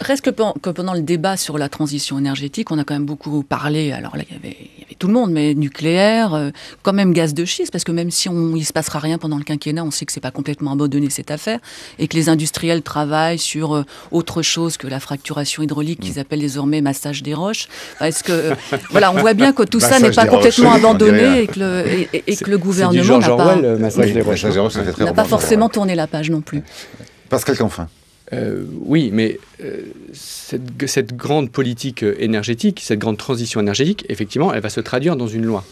Reste que pendant le débat sur la transition énergétique, on a quand même beaucoup parlé, alors là il y avait tout le monde, mais nucléaire, quand même gaz de schiste, parce que même si il se passera rien pendant le quinquennat, on sait que c'est pas complètement abandonné cette affaire, et que les industriels travaillent sur autre chose que la fracturation hydraulique qu'ils appellent désormais massage des roches. Est-ce que voilà, on voit bien que tout ça n'est pas complètement abandonné et que le gouvernement n'a pas forcément tourné la page non plus. Pascal Canfin. Oui, mais cette grande politique énergétique, cette grande transition énergétique, effectivement, elle va se traduire dans une loi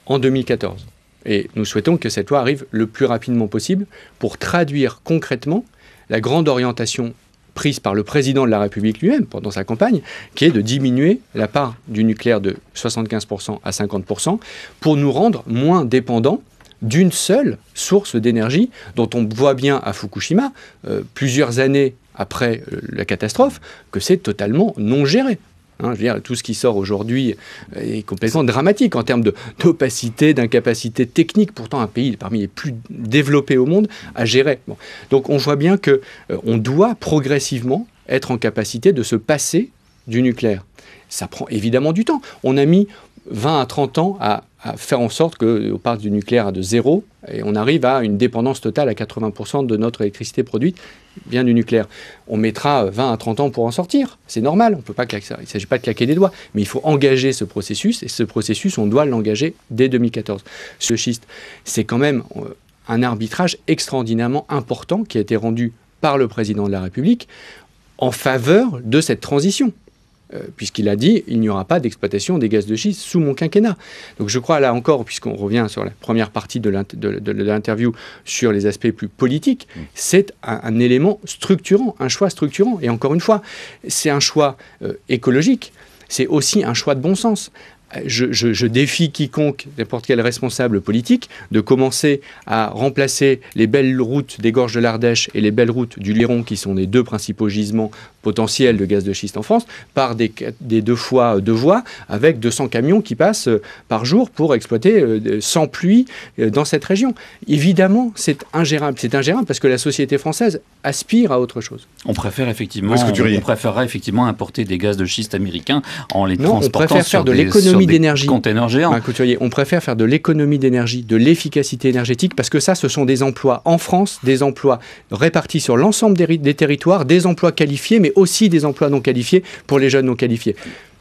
en 2014. Et nous souhaitons que cette loi arrive le plus rapidement possible pour traduire concrètement la grande orientation prise par le président de la République lui-même pendant sa campagne, qui est de diminuer la part du nucléaire de 75% à 50% pour nous rendre moins dépendants d'une seule source d'énergie dont on voit bien à Fukushima, plusieurs années après la catastrophe, que c'est totalement non géré. Je veux dire, tout ce qui sort aujourd'hui est complètement dramatique en termes d'opacité, d'incapacité technique, pourtant un pays parmi les plus développés au monde à gérer. Bon. Donc on voit bien qu'on doit progressivement être en capacité de se passer du nucléaire. Ça prend évidemment du temps. On a mis 20 à 30 ans à faire en sorte qu'on passe du nucléaire à de zéro et on arrive à une dépendance totale à 80% de notre électricité produite vient du nucléaire. On mettra 20 à 30 ans pour en sortir. C'est normal, on peut pas il ne s'agit pas de claquer des doigts, mais il faut engager ce processus et ce processus, on doit l'engager dès 2014. Ce schiste, c'est quand même un arbitrage extraordinairement important qui a été rendu par le président de la République en faveur de cette transition. Puisqu'il a dit il n'y aura pas d'exploitation des gaz de schiste sous mon quinquennat. Donc je crois là encore, puisqu'on revient sur la première partie de l'interview sur les aspects plus politiques, c'est un élément structurant, un choix structurant. Et encore une fois, c'est un choix écologique, c'est aussi un choix de bon sens. Je défie quiconque, n'importe quel responsable politique, de commencer à remplacer les belles routes des gorges de l'Ardèche et les belles routes du Liron, qui sont les deux principaux gisements potentiels de gaz de schiste en France, par des 2 fois 2 voies, avec 200 camions qui passent par jour pour exploiter sans pluie dans cette région. Évidemment, c'est ingérable. C'est ingérable parce que la société française aspire à autre chose. On préférerait effectivement importer des gaz de schiste américains en les transportant sur des containers géants. On préfère faire de l'économie d'énergie, de l'efficacité énergétique, parce que ça, ce sont des emplois en France, des emplois répartis sur l'ensemble des territoires, des emplois qualifiés, mais aussi des emplois non qualifiés pour les jeunes non qualifiés.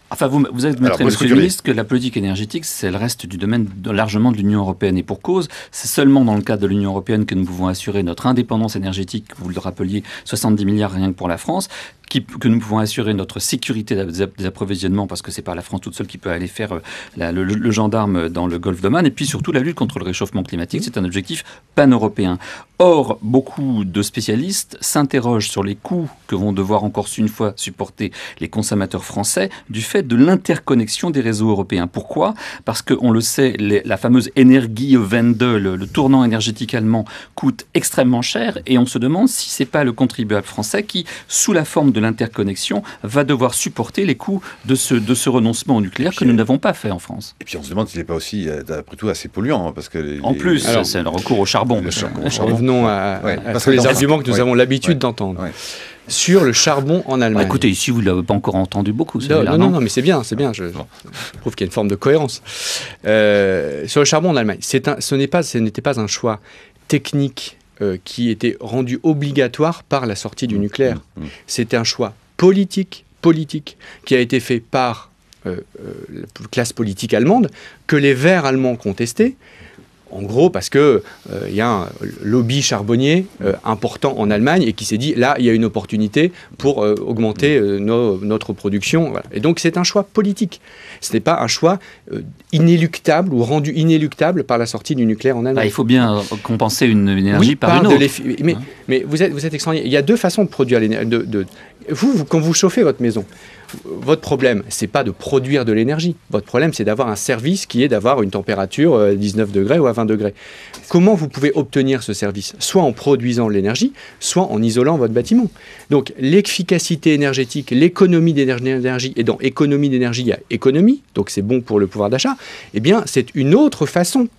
Enfin, vous admettrez, monsieur le ministre, que la politique énergétique, c'est le reste du domaine largement de l'Union européenne. Et pour cause, c'est seulement dans le cadre de l'Union européenne que nous pouvons assurer notre indépendance énergétique. Vous le rappeliez, 70 milliards rien que pour la France. que nous pouvons assurer notre sécurité des approvisionnements, parce que c'est pas la France toute seule qui peut aller faire le gendarme dans le golfe d'Oman, et puis surtout la lutte contre le réchauffement climatique. C'est un objectif pan-européen. Or, beaucoup de spécialistes s'interrogent sur les coûts que vont devoir encore une fois supporter les consommateurs français du fait de l'interconnexion des réseaux européens. Pourquoi ? Parce qu'on le sait, la fameuse Energiewende, le tournant énergétique allemand, coûte extrêmement cher, et on se demande si c'est pas le contribuable français qui, sous la forme de l'interconnexion, va devoir supporter les coûts de ce renoncement au nucléaire que nous n'avons pas fait en France. Et puis on se demande s'il n'est pas aussi, après tout, assez polluant. Parce que en plus, c'est le recours au charbon. Revenons à les arguments que nous avons l'habitude d'entendre. Ouais. Sur le charbon en Allemagne. Écoutez, ici, vous ne l'avez pas encore entendu beaucoup. Non, mais c'est bien. Je trouve qu'il y a une forme de cohérence. Sur le charbon en Allemagne, ce n'était pas un choix technique qui était rendu obligatoire par la sortie du nucléaire. C'était un choix politique qui a été fait par la classe politique allemande, que les Verts allemands contestaient. En gros, parce qu'il y a un lobby charbonnier important en Allemagne et qui s'est dit, là, il y a une opportunité pour augmenter notre production. Voilà. Et donc, c'est un choix politique. Ce n'est pas un choix inéluctable ou rendu inéluctable par la sortie du nucléaire en Allemagne. Il faut bien compenser une énergie par une autre. Mais vous êtes extraordinaire. Il y a deux façons de produire l'énergie. Quand vous chauffez votre maison, votre problème, c'est pas de produire de l'énergie. Votre problème, c'est d'avoir un service qui est d'avoir une température à 19 degrés ou à 20 degrés. Comment vous pouvez obtenir ce service ? Soit en produisant de l'énergie, soit en isolant votre bâtiment. Donc, l'efficacité énergétique, l'économie d'énergie, et dans économie d'énergie, il y a économie, donc c'est bon pour le pouvoir d'achat, eh bien, c'est une autre façon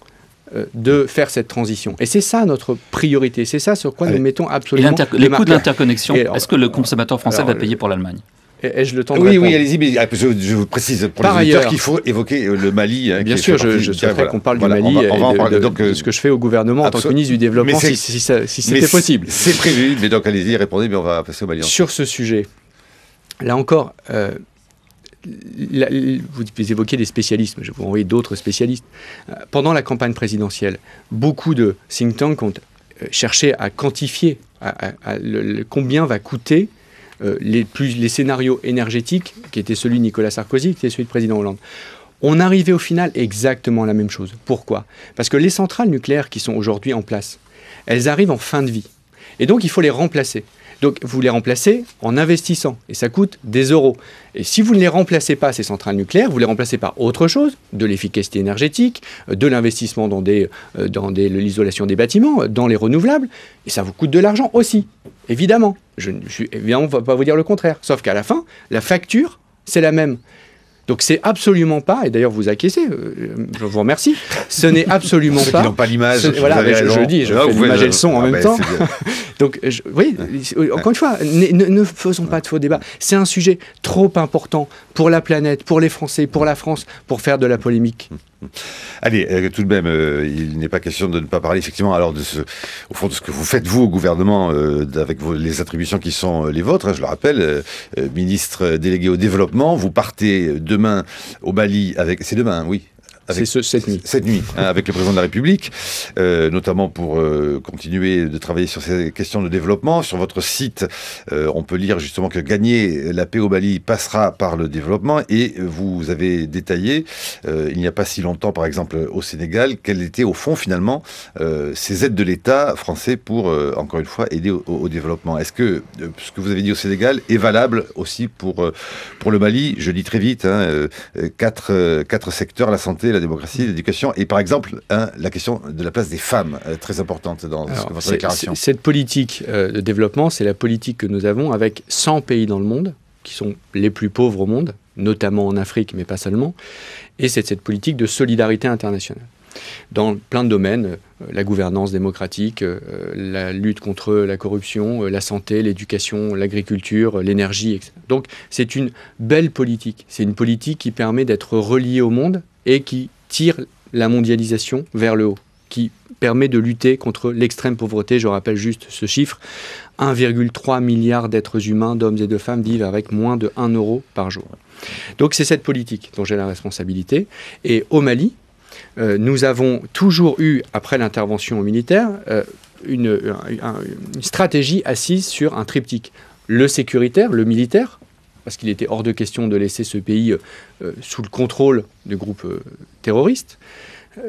de faire cette transition. Et c'est ça notre priorité, c'est ça sur quoi nous mettons absolument les coûts de l'interconnexion. Est-ce que le consommateur français va payer pour l'Allemagne ? Ai-je le temps de répondre ? Oui, allez-y, mais je vous précise pour les auditeurs qu'il faut évoquer le Mali. Bien sûr, je souhaiterais qu'on parle du Mali et de ce que je fais au gouvernement en tant que ministre du Développement, si c'était possible. C'est prévu, mais donc allez-y, répondez, mais on va passer au Mali. Sur ce sujet, là encore, vous évoquez des spécialistes, mais je vais vous envoyer d'autres spécialistes. Pendant la campagne présidentielle, beaucoup de think tanks ont cherché à quantifier combien va coûter les scénarios énergétiques, qui était celui de Nicolas Sarkozy, qui était celui du président Hollande. On arrivait au final exactement à la même chose. Pourquoi ? Parce que les centrales nucléaires qui sont aujourd'hui en place, elles arrivent en fin de vie. Et donc, il faut les remplacer. Donc, vous les remplacez en investissant. Et ça coûte des euros. Et si vous ne les remplacez pas, ces centrales nucléaires, vous les remplacez par autre chose, de l'efficacité énergétique, de l'investissement dans l'isolation des bâtiments, dans les renouvelables. Et ça vous coûte de l'argent aussi, évidemment. Évidemment, on ne va pas vous dire le contraire. Sauf qu'à la fin, la facture, c'est la même. Donc c'est absolument pas, et d'ailleurs vous acquiescez, je vous remercie, ce n'est absolument pas... Ils n'ont pas l'image, voilà, je le dis, je fais l'image et le son en même temps. Donc, oui, encore une fois, ne faisons pas de faux débats. C'est un sujet trop important pour la planète, pour les Français, pour la France, pour faire de la polémique. Allez, tout de même, il n'est pas question de ne pas parler effectivement alors au fond de ce que vous faites vous au gouvernement avec les attributions qui sont les vôtres. Je le rappelle, ministre délégué au développement, vous partez demain au Mali c'est demain, oui. Cette nuit. Cette nuit, avec le président de la République, notamment pour continuer de travailler sur ces questions de développement. Sur votre site, on peut lire justement que gagner la paix au Mali passera par le développement. Et vous avez détaillé, il n'y a pas si longtemps, par exemple, au Sénégal, quelles étaient au fond, finalement, ces aides de l'État français pour, encore une fois, aider au développement. Est-ce que ce que vous avez dit au Sénégal est valable aussi pour le Mali ? Je dis très vite, 4 secteurs, la santé, la démocratie, l'éducation, et par exemple, la question de la place des femmes, très importante dans votre déclaration. Cette politique de développement, c'est la politique que nous avons avec 100 pays dans le monde, qui sont les plus pauvres au monde, notamment en Afrique, mais pas seulement, et c'est cette politique de solidarité internationale. Dans plein de domaines, la gouvernance démocratique, la lutte contre la corruption, la santé, l'éducation, l'agriculture, l'énergie, etc. Donc c'est une belle politique. C'est une politique qui permet d'être relié au monde et qui tire la mondialisation vers le haut, qui permet de lutter contre l'extrême pauvreté. Je rappelle juste ce chiffre, 1,3 milliard d'êtres humains, d'hommes et de femmes, vivent avec moins de 1 euro par jour. Donc c'est cette politique dont j'ai la responsabilité. Et au Mali, nous avons toujours eu, après l'intervention militaire, une stratégie assise sur un triptyque. le sécuritaire, le militaire, parce qu'il était hors de question de laisser ce pays sous le contrôle de groupes terroristes,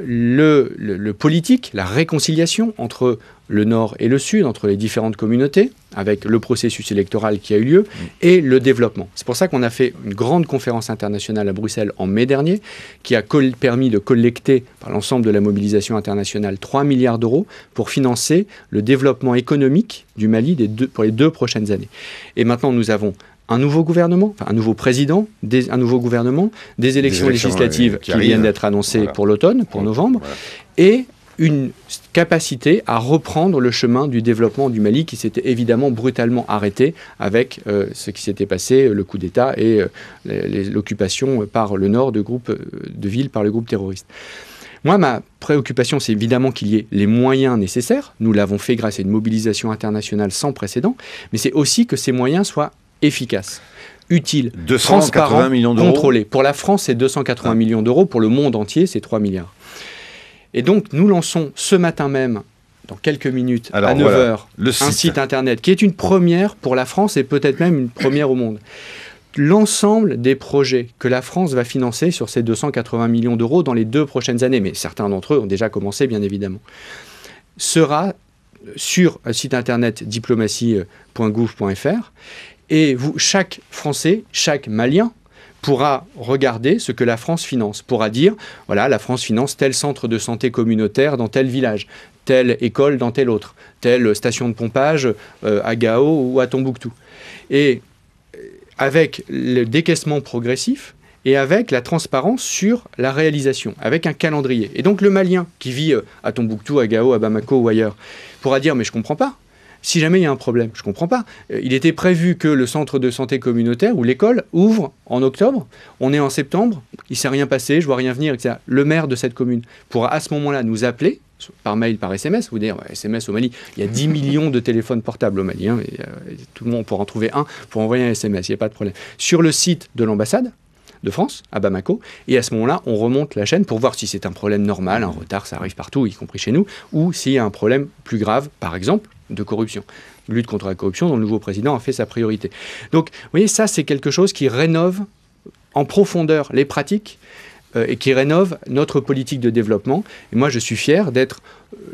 le politique, la réconciliation entre le Nord et le Sud, entre les différentes communautés, avec le processus électoral qui a eu lieu, et le développement. C'est pour ça qu'on a fait une grande conférence internationale à Bruxelles en mai dernier, qui a permis de collecter, par l'ensemble de la mobilisation internationale, 3 milliards d'euros pour financer le développement économique du Mali pour les 2 prochaines années. Et maintenant, nous avons un nouveau gouvernement, un nouveau président, un nouveau gouvernement, des élections législatives qui viennent d'être annoncées pour l'automne, pour novembre, et une capacité à reprendre le chemin du développement du Mali qui s'était évidemment brutalement arrêté avec ce qui s'était passé, le coup d'État et l'occupation par le nord de villes par le groupe terroriste. Moi, ma préoccupation, c'est évidemment qu'il y ait les moyens nécessaires. Nous l'avons fait grâce à une mobilisation internationale sans précédent, mais c'est aussi que ces moyens soient efficaces, utiles, transparents, millions d'euros. Contrôlés. Pour la France, c'est 280 millions d'euros. Pour le monde entier, c'est 3 milliards. Et donc, nous lançons ce matin même, dans quelques minutes, à 9h, un site internet qui est une première pour la France et peut-être même une première au monde. L'ensemble des projets que la France va financer sur ces 280 millions d'euros dans les 2 prochaines années, mais certains d'entre eux ont déjà commencé, bien évidemment, sera sur un site internet diplomatie.gouv.fr. Et chaque Français, chaque Malien pourra regarder ce que la France finance, pourra dire, voilà, la France finance tel centre de santé communautaire dans tel village, telle école dans tel autre, telle station de pompage à Gao ou à Tombouctou. Et avec le décaissement progressif et avec la transparence sur la réalisation, avec un calendrier. Et donc le Malien qui vit à Tombouctou, à Gao, à Bamako ou ailleurs, pourra dire, mais je ne comprends pas. Si jamais il y a un problème, je ne comprends pas. Il était prévu que le centre de santé communautaire ou l'école ouvre en octobre. On est en septembre, il ne s'est rien passé, je ne vois rien venir, etc. Le maire de cette commune pourra à ce moment-là nous appeler, par mail, par SMS, vous dire, SMS au Mali, il y a 10 millions de téléphones portables au Mali, hein, et, tout le monde pourra en trouver un pour envoyer un SMS, il n'y a pas de problème. Sur le site de l'ambassade de France, à Bamako, et à ce moment-là, on remonte la chaîne pour voir si c'est un problème normal, un retard, ça arrive partout, y compris chez nous, ou s'il y a un problème plus grave, par exemple, de corruption. Lutte contre la corruption, dont le nouveau président a fait sa priorité. Donc, vous voyez, ça, c'est quelque chose qui rénove en profondeur les pratiques et qui rénove notre politique de développement. Et moi, je suis fier d'être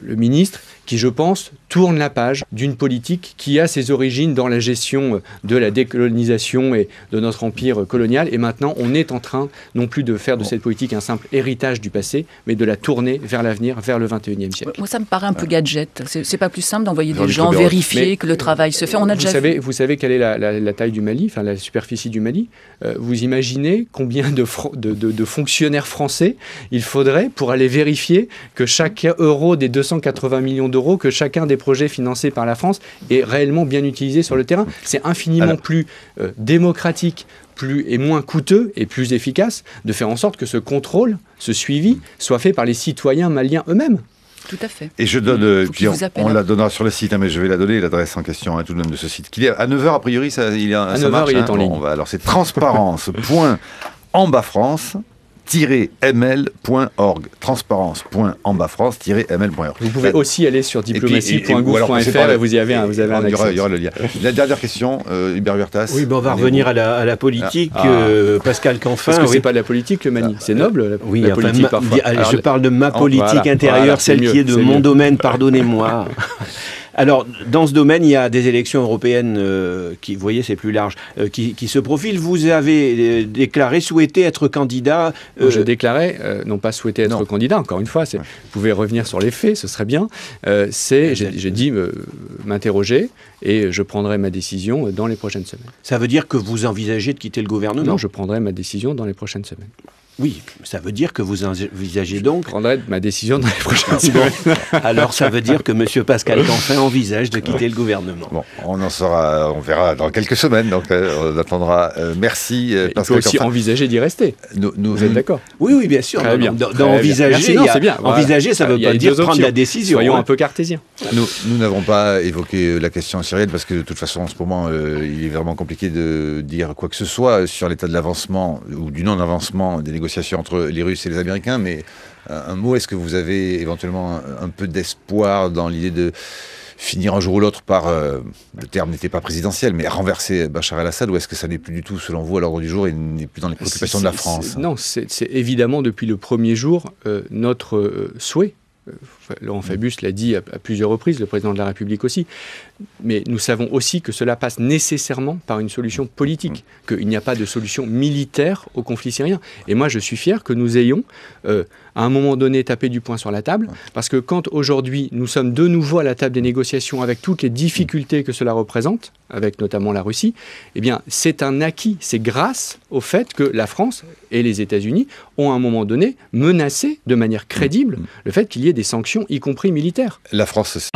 le ministre qui, je pense, tourne la page d'une politique qui a ses origines dans la gestion de la décolonisation et de notre empire colonial. Et maintenant, on est en train non plus de faire de cette politique un simple héritage du passé, mais de la tourner vers l'avenir, vers le 21e siècle. Moi, ça me paraît un peu gadget. C'est pas plus simple d'envoyer des gens vérifier que le travail se fait. On a vous savez quelle est la taille du Mali, enfin la superficie du Mali. Vous imaginez combien de fonctionnaires français il faudrait pour aller vérifier que chaque euro des 280 millions d'euros, que chacun des projets financés par la France est réellement bien utilisé sur le terrain. C'est infiniment plus démocratique, et moins coûteux et plus efficace de faire en sorte que ce contrôle, ce suivi, soit fait par les citoyens maliens eux-mêmes. Tout à fait. Et je donne, puis on la donnera sur le site, mais je vais la donner, l'adresse en question tout de même de ce site. À 9h, a priori, ça marche. Il est en ligne. Alors c'est transparence.ambafrance. -ml.org, transparence.ambafrance-ml.org. Vous pouvez aussi aller sur diplomatie.gouv.fr et vous avez un accès. Il y aura le lien. La dernière question, Hubert Huertas. Oui, on va revenir à la politique. Pascal Canfin. Parce que c'est pas de la politique, le Mali. C'est noble, la politique, parfois. Je parle de ma politique intérieure, celle qui est de mon domaine, pardonnez-moi. Alors, dans ce domaine, il y a des élections européennes qui, vous voyez, c'est plus large, qui se profilent. Vous avez déclaré souhaiter être candidat. Je déclarais, non pas souhaiter être candidat, encore une fois, vous pouvez revenir sur les faits, ce serait bien. J'ai dit m'interroger et je prendrai ma décision dans les prochaines semaines. Ça veut dire que vous envisagez de quitter le gouvernement ? Non, je prendrai ma décision dans les prochaines semaines. Oui, ça veut dire que vous envisagez donc... Je prendrai ma décision dans les prochaines semaines. Alors ça veut dire que M. Pascal Canfin envisage de quitter le gouvernement. Bon, on verra dans quelques semaines, donc on attendra. Merci Pascal Canfin. Il peut aussi envisager d'y rester. Vous êtes d'accord ? Oui, bien sûr. Envisager, envisager, ça ne veut pas dire prendre la décision. Soyons un peu cartésiens. Nous n'avons pas évoqué la question syrienne parce que de toute façon, en ce moment, il est vraiment compliqué de dire quoi que ce soit sur l'état de l'avancement ou du non-avancement des négociations entre les Russes et les Américains, mais un mot, est-ce que vous avez éventuellement un peu d'espoir dans l'idée finir un jour ou l'autre par, le terme n'était pas présidentiel, mais renverser Bachar el-Assad, ou est-ce que ça n'est plus du tout, selon vous, à l'ordre du jour et n'est plus dans les préoccupations de la France? Non, c'est évidemment depuis le premier jour notre souhait. Laurent Fabius l'a dit à plusieurs reprises, le président de la République aussi, mais nous savons aussi que cela passe nécessairement par une solution politique, qu'il n'y a pas de solution militaire au conflit syrien. Et moi je suis fier que nous ayons à un moment donné tapé du poing sur la table, parce que quand aujourd'hui nous sommes de nouveau à la table des négociations avec toutes les difficultés que cela représente, avec notamment la Russie, eh bien c'est un acquis, c'est grâce au fait que la France et les États-Unis ont à un moment donné menacé de manière crédible le fait qu'il y ait des sanctions, y compris militaires. La France